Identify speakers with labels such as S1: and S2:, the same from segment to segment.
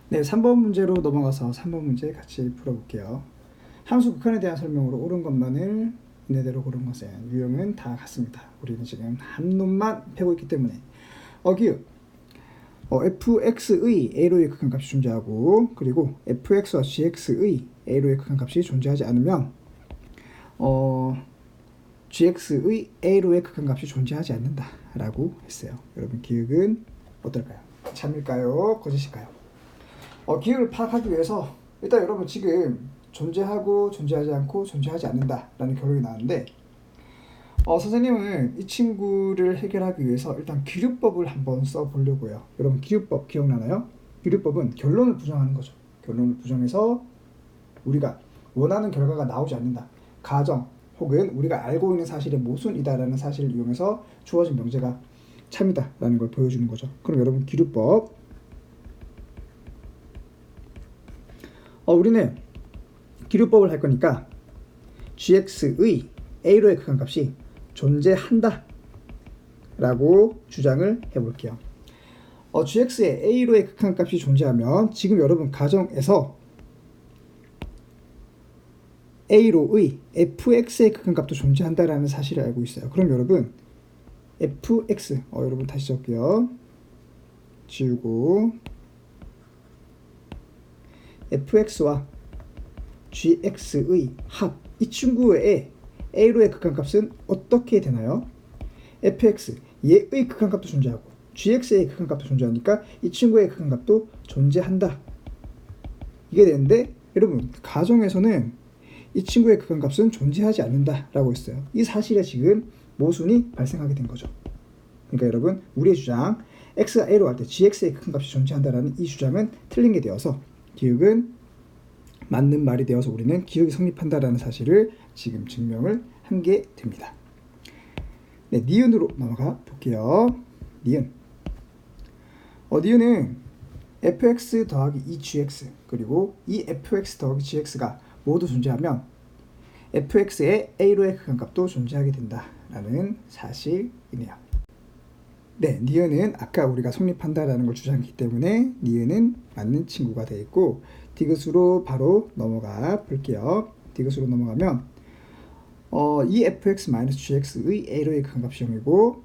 S1: 네, 3번 문제로 넘어가서 3번 문제 같이 풀어볼게요. 함수 극한에 대한 설명으로 옳은 것만을 이내대로 고른 것은 유형은 다 같습니다. 우리는 지금 한 놈만 패고 있기 때문에 기억 fx의 a로의 극한값이 존재하고 그리고 fx와 gx의 a로의 극한값이 존재하지 않으면 gx의 a로의 극한값이 존재하지 않는다 라고 했어요. 여러분 기억은 어떨까요? 참일까요? 거짓일까요? 기억을 파악하기 위해서 일단 여러분 지금 존재하고 존재하지 않고 존재하지 않는다 라는 결론이 나왔는데 선생님은 이 친구를 해결하기 위해서 일단 기류법을 한번 써보려고요. 여러분 기류법 기억나나요? 기류법은 결론을 부정하는 거죠. 결론을 부정해서 우리가 원하는 결과가 나오지 않는다. 가정 혹은 우리가 알고 있는 사실의 모순이다라는 사실을 이용해서 주어진 명제가 참이다 라는 걸 보여주는 거죠. 그럼 여러분 기류법 우리는 기류법을 할 거니까 gx의 a로의 극한값이 존재한다 라고 주장을 해볼게요. gx의 a로의 극한값이 존재하면 지금 여러분 가정에서 a로의 fx의 극한값도 존재한다라는 사실을 알고 있어요. 그럼 여러분 fx 여러분 다시 적게요. 지우고 fx와 gx의 합, 이 친구의 a로의 극한값은 어떻게 되나요? fx, 얘의 극한값도 존재하고 gx의 극한값도 존재하니까 이 친구의 극한값도 존재한다. 이게 되는데 여러분 가정에서는 이 친구의 극한값은 존재하지 않는다 라고 했어요. 이 사실에 지금 모순이 발생하게 된 거죠. 그러니까 여러분 우리의 주장 x가 a로 갈 때 gx의 극한값이 존재한다라는 이 주장은 틀린 게 되어서 기억은 맞는 말이 되어서 우리는 기억이 성립한다라는 사실을 지금 증명을 한 게 됩니다. 네, 니은으로 넘어가 볼게요. 니은. 니은은 fx 더하기 2gx 그리고 이 fx 더하기 gx가 모두 존재하면 fx의 a로의 극한값도 존재하게 된다라는 사실이네요. 네, 니은은 아까 우리가 성립한다라는 걸 주장했기 때문에 니은은 맞는 친구가 되어 있고 디귿으로 바로 넘어가 볼게요. 디귿으로 넘어가면 이 fx-gx의 a로의 극한값이 0이고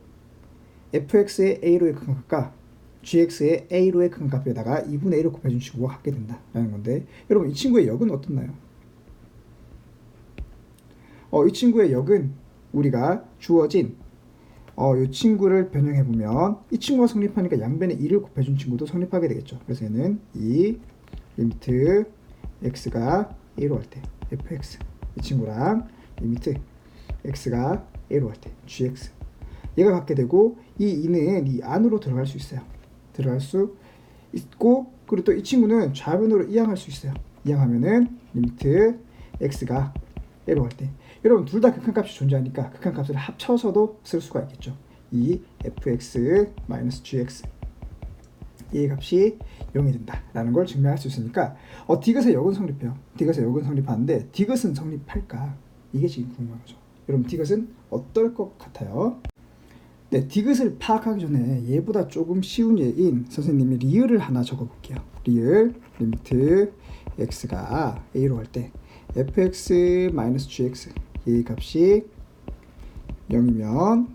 S1: fx의 a로의 극한값과 gx의 a로의 극한값에다가 2분의 1을 곱해준 친구가 같게 된다라는 건데 여러분 이 친구의 역은 어떻나요? 이 친구의 역은 우리가 주어진 이 친구를 변형해보면 이 친구가 성립하니까 양변에 2를 곱해준 친구도 성립하게 되겠죠. 그래서 얘는 이 리미트 x가 a로 할 때 fx 이 친구랑 리미트 x가 a로 할 때 gx 얘가 같게 되고 이 2는 이 안으로 들어갈 수 있어요. 들어갈 수 있고 그리고 또 이 친구는 좌변으로 이항할 수 있어요. 이항하면은 리미트 x가 a로 할 때 여러분 둘 다 극한값이 존재하니까 극한값을 합쳐서도 쓸 수가 있겠죠. 이 fx-gx 이 값이 0이 된다라는 걸 증명할 수 있으니까 디귿의 역은 성립해요. 디귿의 역은 성립하는데 디귿은 성립할까? 이게 지금 궁금한 거죠. 여러분 디귿은 어떨 것 같아요? 네, 디귿을 파악하기 전에 얘보다 조금 쉬운 예인 선생님이 리을을 하나 적어볼게요. 리을 리미트 x가 a로 할 때 fx-gx 이 값이 0이면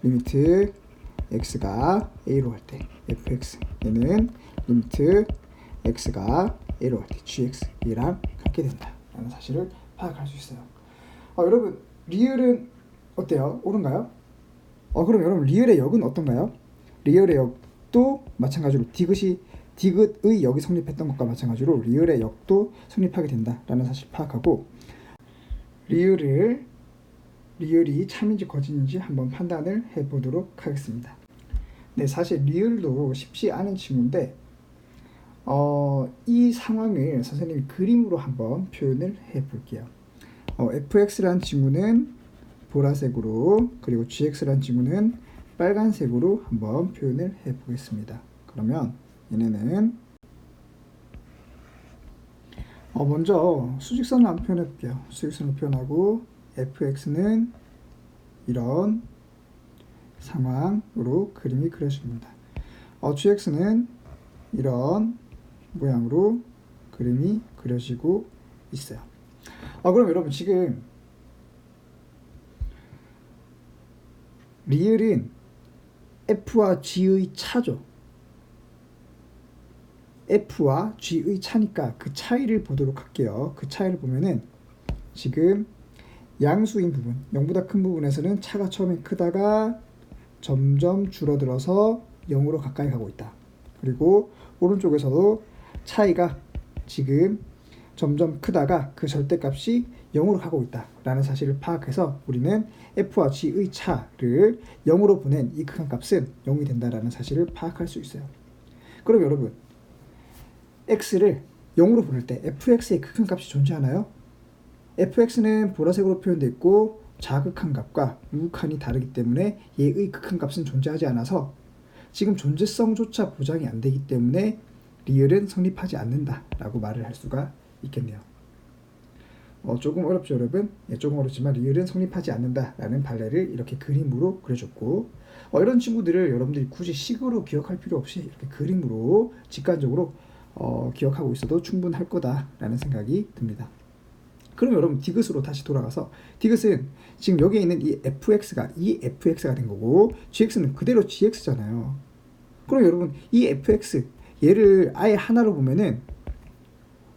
S1: 리미트 x가 a로 할 때 fx 얘는 리미트 x가 a로 할 때 gx 얘랑 같게 된다 라는 사실을 파악할 수 있어요. 여러분 리을은 어때요? 옳은가요? 그럼 여러분 리을의 역은 어떤가요? 리을의 역도 마찬가지로 디귿의 역이 성립했던 것과 마찬가지로 리을의 역도 성립하게 된다라는 사실 파악하고 리을이 참인지 거짓인지 한번 판단을 해보도록 하겠습니다. 네, 사실 리을도 쉽지 않은 친구인데 이 상황을 선생님이 그림으로 한번 표현을 해볼게요. fx라는 친구는 보라색으로 그리고 gx라는 친구는 빨간색으로 한번 표현을 해보겠습니다. 그러면 얘네는 먼저 수직선을 한번 표현해 볼게요. 수직선을 표현하고 fx는 이런 상황으로 그림이 그려집니다. gx는 이런 모양으로 그림이 그려지고 있어요. 그럼 여러분 지금 리을은 F와 G의 차죠. F와 G의 차니까 그 차이를 보도록 할게요. 그 차이를 보면은 지금 양수인 부분, 0보다 큰 부분에서는 차가 처음에 크다가 점점 줄어들어서 0으로 가까이 가고 있다. 그리고 오른쪽에서도 차이가 지금 점점 크다가 그 절대값이 0으로 가고 있다 라는 사실을 파악해서 우리는 F와 G의 차를 0으로 보낸 이 극한값은 0이 된다라는 사실을 파악할 수 있어요. 그럼 여러분 X를 0으로 보낼 때 fx의 극한값이 존재하나요? fx는 보라색으로 표현되어 있고 자극한값과 무극한이 다르기 때문에 얘의 극한값은 존재하지 않아서 지금 존재성조차 보장이 안 되기 때문에 리을은 성립하지 않는다 라고 말을 할 수가 있겠네요. 조금 어렵죠 여러분? 조금 어렵지만 리을은 성립하지 않는다 라는 발레를 이렇게 그림으로 그려줬고 이런 친구들을 여러분들이 굳이 식으로 기억할 필요 없이 이렇게 그림으로 직관적으로 기억하고 있어도 충분할 거다라는 생각이 듭니다. 그럼 여러분 디귿으로 다시 돌아가서 디귿은 지금 여기에 있는 이 fx가 된 거고 gx는 그대로 gx잖아요. 그럼 여러분 이 fx 얘를 아예 하나로 보면은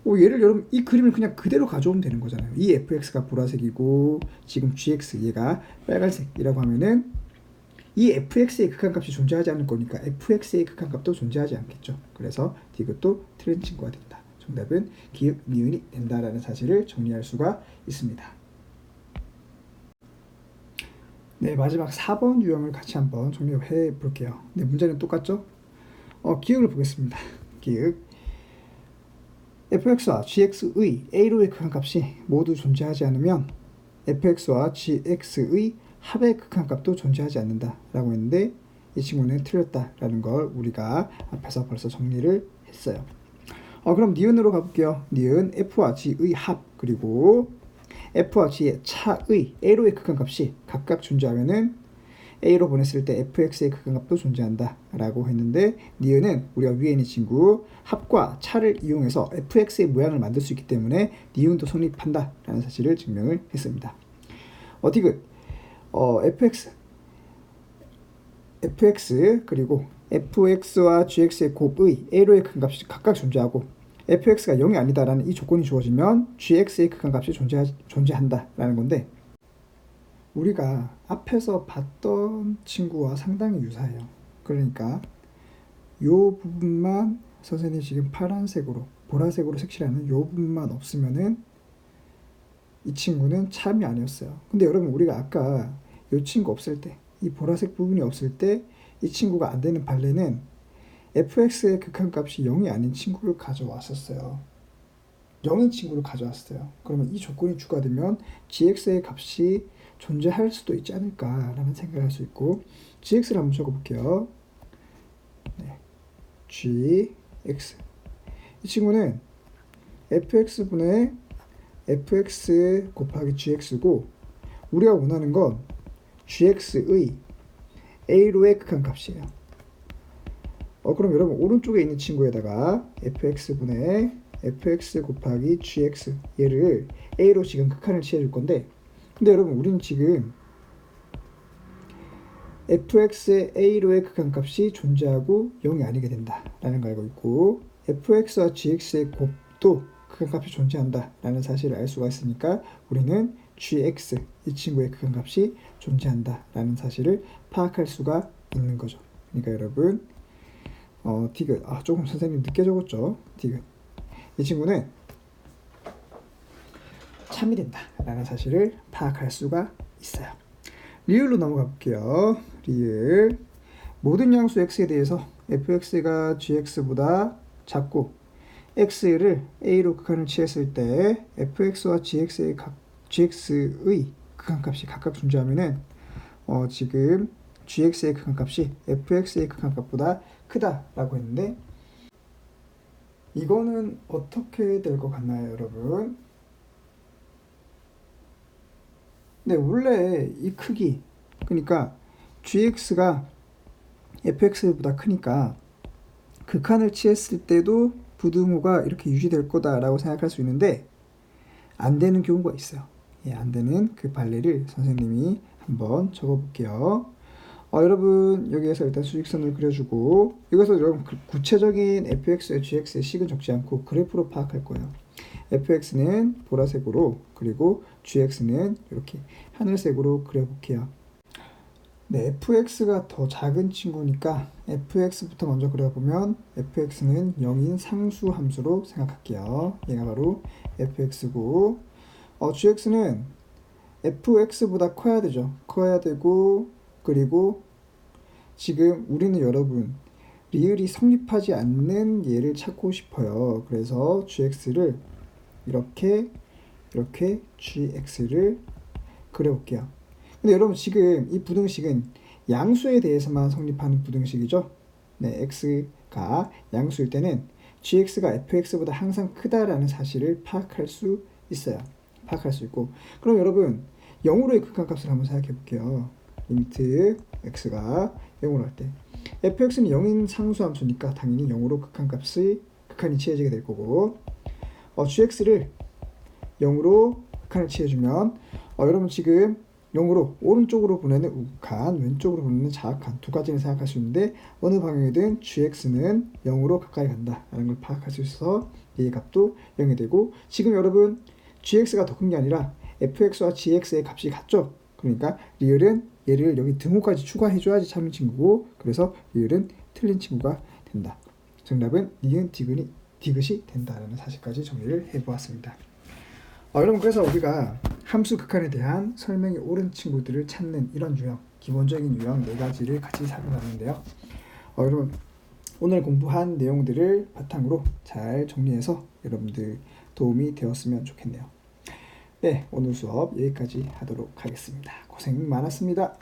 S1: 얘를 여러분 이 그림을 그냥 그대로 가져오면 되는 거잖아요. 이 fx가 보라색이고 지금 gx 얘가 빨간색이라고 하면은 이 fx의 극한값이 존재하지 않을 거니까 fx의 극한값도 존재하지 않겠죠. 그래서 디귿도 틀린 친구가 된다. 정답은 기역, 니은이 된다라는 사실을 정리할 수가 있습니다. 네, 마지막 4번 유형을 같이 한번 정리해 볼게요. 네, 문제는 똑같죠? 기역을 보겠습니다. 기역 fx와 gx의 a로의 극한값이 모두 존재하지 않으면 fx와 gx의 합의 극한값도 존재하지 않는다 라고 했는데 이 친구는 틀렸다라는 걸 우리가 앞에서 벌써 정리를 했어요. 그럼 니은으로 가볼게요. 니은 f와 g의 합 그리고 f와 g의 차의 a로의 극한값이 각각 존재하면은 a로 보냈을 때 fx의 극한값도 존재한다 라고 했는데 니은은 우리가 위에 있는 친구 합과 차를 이용해서 fx의 모양을 만들 수 있기 때문에 니은도 성립한다 라는 사실을 증명을 했습니다. 디귿 fx 그리고 fx와 gx의 곱의 a로의 극한값이 각각 존재하고 fx가 0이 아니다라는 이 조건이 주어지면 gx의 극한값이 존재한다라는 건데 우리가 앞에서 봤던 친구와 상당히 유사해요. 그러니까 이 부분만 선생님이 지금 파란색으로 보라색으로 색칠하는 이 부분만 없으면은 이 친구는 참이 아니었어요. 근데 여러분 우리가 아까 이 친구 없을 때 이 보라색 부분이 없을 때 이 친구가 안 되는 발레는 fx의 극한값이 0이 아닌 친구를 가져왔었어요. 0인 친구를 가져왔어요. 그러면 이 조건이 추가되면 gx의 값이 존재할 수도 있지 않을까라는 생각을 할 수 있고 gx를 한번 적어볼게요. 네. gx 이 친구는 fx분의 fx 곱하기 gx고 우리가 원하는 건 gx의 a로의 극한값이에요. 그럼 여러분 오른쪽에 있는 친구에다가 fx분의 fx 곱하기 gx 얘를 a로 지금 극한을 취해줄 건데 근데 여러분 우리는 지금 fx의 a로의 극한값이 존재하고 0이 아니게 된다 라는 걸 알고 있고 fx와 gx의 곱도 극한값이 존재한다 라는 사실을 알 수가 있으니까 우리는 gx 이 친구의 극한값이 존재한다 라는 사실을 파악할 수가 있는 거죠. 그러니까 여러분 디귿 조금 선생님 늦게 적었죠. 디귿 이 친구는 참이 된다 라는 사실을 파악할 수가 있어요. 리을로 넘어가 볼게요. 리을 모든 양수 x에 대해서 fx가 gx보다 작고 x를 a로 극한을 취했을 때 fx와 gx의 극한값이 각각 존재하면은 지금 gx의 극한값이 fx의 극한값보다 크다라고 했는데 이거는 어떻게 될 것 같나요, 여러분? 네, 원래 이 크기 그러니까 gx가 fx보다 크니까 극한을 취했을 때도 부등호가 이렇게 유지될 거다라고 생각할 수 있는데 안 되는 경우가 있어요. 예, 안 되는 그 판례를 선생님이 한번 적어 볼게요. 여러분 여기에서 일단 수직선을 그려주고 여기서 여러분 구체적인 fx와 gx의 식은 적지 않고 그래프로 파악할 거예요. fx는 보라색으로 그리고 gx는 이렇게 하늘색으로 그려볼게요. 네, fx가 더 작은 친구니까 fx부터 먼저 그려보면 fx는 0인 상수 함수로 생각할게요. 얘가 바로 fx고 gx는 fx보다 커야 되죠. 커야 되고 그리고 지금 우리는 여러분 리을이 성립하지 않는 얘를 찾고 싶어요. 그래서 gx를 이렇게 gx를 그려볼게요. 근데 여러분 지금 이 부등식은 양수에 대해서만 성립하는 부등식이죠. 네, x가 양수일 때는 gx가 fx보다 항상 크다라는 사실을 파악할 수 있어요. 파악할 수 있고 그럼 여러분 0으로의 극한값을 한번 생각해 볼게요. 리미트 x가 0으로 할 때 fx는 0인 상수함수니까 당연히 0으로 극한이 취해지게 될 거고 gx를 0으로 극한을 취해주면 여러분 지금 0으로 오른쪽으로 보내는 우극한, 왼쪽으로 보내는 좌극한 두 가지를 생각할 수 있는데 어느 방향이든 gx는 0으로 가까이 간다라는 걸 파악할 수 있어서 얘의 값도 0이 되고 지금 여러분 gx가 더 큰 게 아니라 fx와 gx의 값이 같죠? 그러니까 리을은 얘를 여기 등호까지 추가해줘야지 참는 친구고 그래서 리을은 틀린 친구가 된다. 정답은 니은 디귿이 된다라는 사실까지 정리를 해보았습니다. 여러분 그래서 우리가 함수 극한에 대한 설명이 옳은 친구들을 찾는 이런 유형, 기본적인 유형 4가지를 같이 살펴봤는데요. 여러분 오늘 공부한 내용들을 바탕으로 잘 정리해서 여러분들 도움이 되었으면 좋겠네요. 네, 오늘 수업 여기까지 하도록 하겠습니다. 고생 많았습니다.